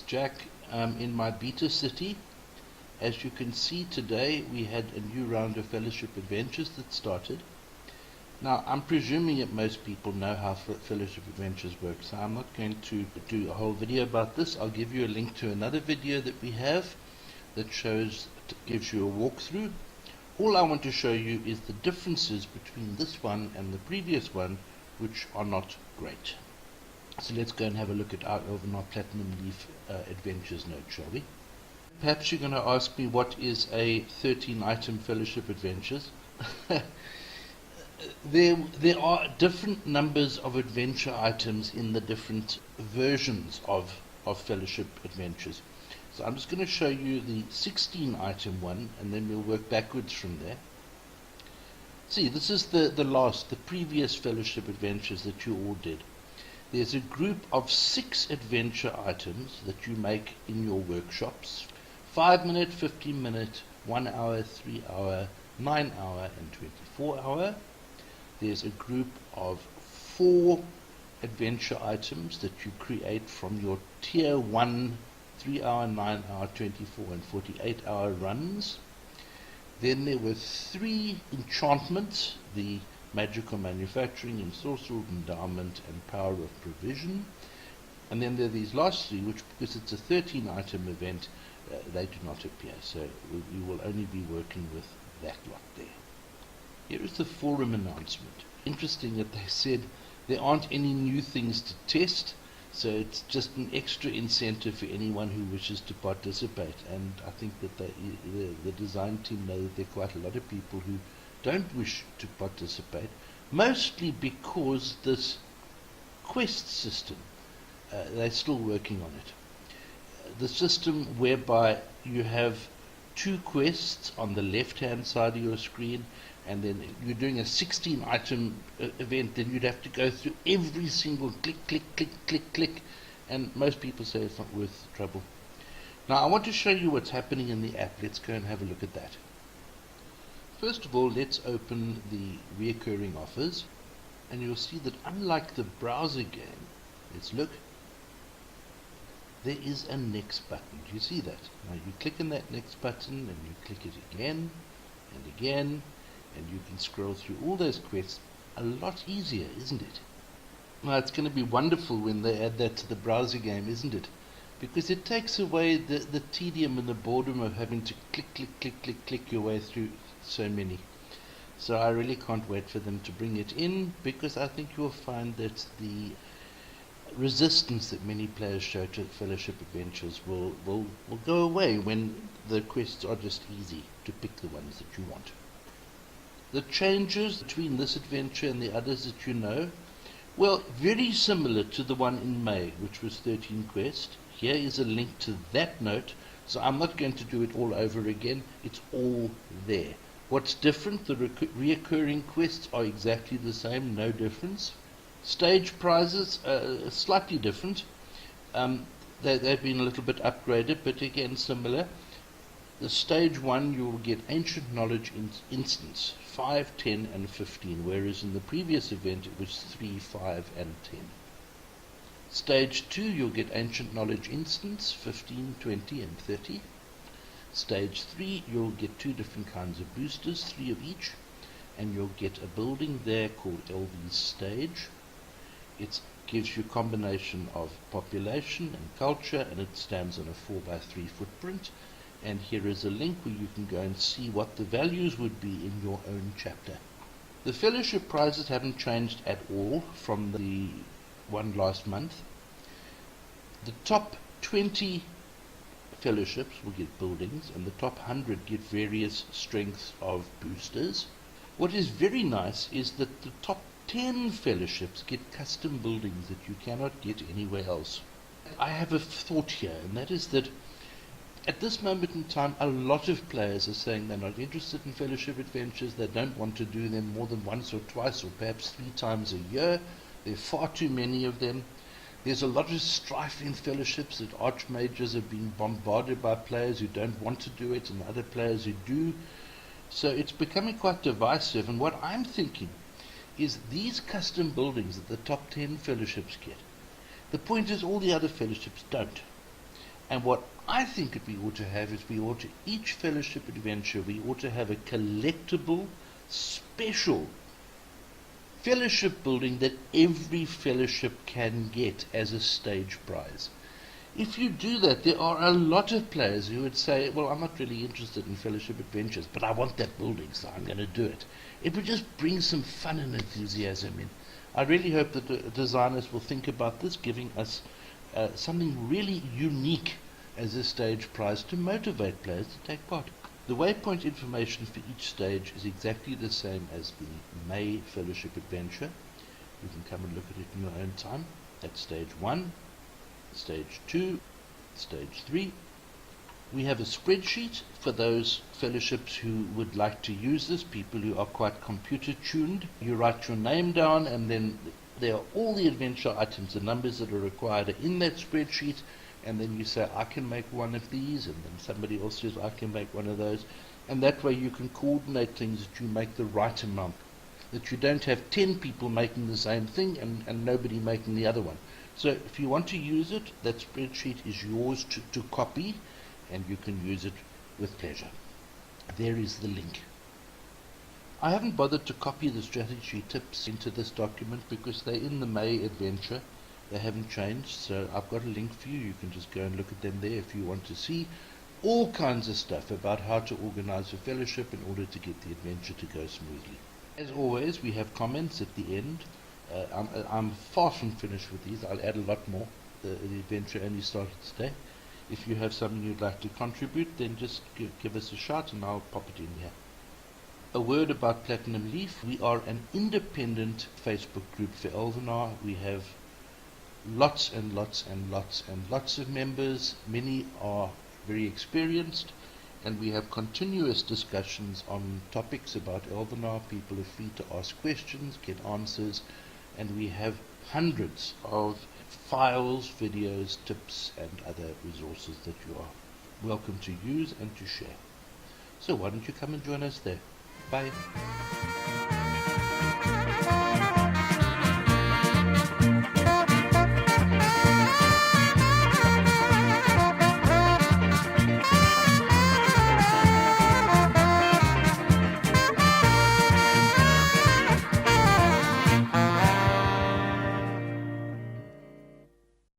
Jack in my beta city. As you can see today, we had a new round of Fellowship Adventures that started. Now, I'm presuming that most people know how Fellowship Adventures work, so I'm not going to do a whole video about this. I'll give you a link to another video that we have that gives you a walkthrough. All I want to show you is the differences between this one and the previous one, which are not great. So let's go and have a look at our Elvenar Platinum Leaf Adventures node, shall we? Perhaps you're going to ask me, what is a 13-item Fellowship Adventures? There are different numbers of adventure items in the different versions of Fellowship Adventures. So I'm just going to show you the 16-item one, and then we'll work backwards from there. See, this is the previous Fellowship Adventures that you all did. There's a group of 6 adventure items that you make in your workshops. 5-minute, 15-minute, 1 hour, 3 hour, 9 hour, and 24 hour. There's a group of 4 adventure items that you create from your tier 1 3 hour, 9 hour, 24 and 48 hour runs. Then there were 3 enchantments, the magical manufacturing, ensorcelled endowment, and power of provision. And then there are these last 3, which, because it's a 13-item event, they do not appear. So we will only be working with that lot there. Here is the forum announcement. Interesting that they said there aren't any new things to test, so it's just an extra incentive for anyone who wishes to participate. And I think that the design team know that there are quite a lot of people who don't wish to participate, mostly because this quest system, they're still working on it. The system whereby you have 2 quests on the left-hand side of your screen, and then you're doing a 16-item event, then you'd have to go through every single click, and most people say it's not worth the trouble. Now, I want to show you what's happening in the app. Let's go and have a look at that. First of all, let's open the reoccurring offers, and you'll see that unlike the browser game, let's look, there is a next button. Do you see that? Now you click on that next button, and you click it again and again, and you can scroll through all those quests a lot easier, isn't it? Now, it's going to be wonderful when they add that to the browser game, isn't it? Because it takes away the tedium and the boredom of having to click your way through so many. So I really can't wait for them to bring it in, because I think you'll find that the resistance that many players show to Fellowship Adventures will go away when the quests are just easy to pick the ones that you want. The changes between this adventure and the others that you know, well, very similar to the one in May, which was 13 Quest. Here is a link to that note, so I'm not going to do it all over again. It's all there. What's different? The reoccurring quests are exactly the same, no difference. Stage prizes are slightly different. They've been a little bit upgraded, but again similar. The stage 1, you will get ancient knowledge instance, 5, 10 and 15, whereas in the previous event it was 3, 5 and 10. Stage 2, you'll get ancient knowledge instance, 15, 20 and 30. Stage 3, you'll get 2 different kinds of boosters, 3 of each, and you'll get a building there called LV's stage. It gives you a combination of population and culture, and it stands on a 4x3 footprint. And here is a link where you can go and see what the values would be in your own chapter. The fellowship prizes haven't changed at all from the one last month. The top 20 fellowships will get buildings, and the top 100 get various strengths of boosters. What is very nice is that the top 10 fellowships get custom buildings that you cannot get anywhere else. I have a thought here, and that is that at this moment in time, a lot of players are saying they're not interested in Fellowship Adventures. They don't want to do them more than once or twice or perhaps 3 times a year. There are far too many of them. There's a lot of strife in fellowships that archmages are being bombarded by players who don't want to do it and other players who do. So it's becoming quite divisive. And what I'm thinking is these custom buildings that the top 10 fellowships get, the point is all the other fellowships don't. And what I think that we ought to have is each fellowship adventure, we ought to have a collectible, special fellowship building that every fellowship can get as a stage prize. If you do that, there are a lot of players who would say, well, I'm not really interested in fellowship adventures, but I want that building, so I'm going to do it. It would just bring some fun and enthusiasm in. I really hope that the designers will think about this, giving us something really unique as a stage prize to motivate players to take part. The waypoint information for each stage is exactly the same as the May Fellowship Adventure. You can come and look at it in your own time. That's stage 1, stage 2, stage 3. We have a spreadsheet for those fellowships who would like to use this, people who are quite computer tuned. You write your name down, and then there are all the adventure items, the numbers that are required are in that spreadsheet, and then you say, I can make one of these, and then somebody else says, I can make one of those, and that way you can coordinate things that you make the right amount, that you don't have 10 people making the same thing and nobody making the other one. So if you want to use it, that spreadsheet is yours to copy, and you can use it with pleasure. There is the link. I haven't bothered to copy the strategy tips into this document because they're in the May adventure. They haven't changed, so I've got a link for you. You can just go and look at them there if you want to see all kinds of stuff about how to organize a fellowship in order to get the adventure to go smoothly. As always, we have comments at the end. I'm far from finished with these. I'll add a lot more. The adventure only started today. If you have something you'd like to contribute, then just give us a shout and I'll pop it in here. A word about Platinum Leaf. We are an independent Facebook group for Elvenar. We have lots and lots and lots and lots of members. Many are very experienced, and we have continuous discussions on topics about Elvenar. People are free to ask questions, get answers, and we have hundreds of files, videos, tips, and other resources that you are welcome to use and to share. So why don't you come and join us there? Bye.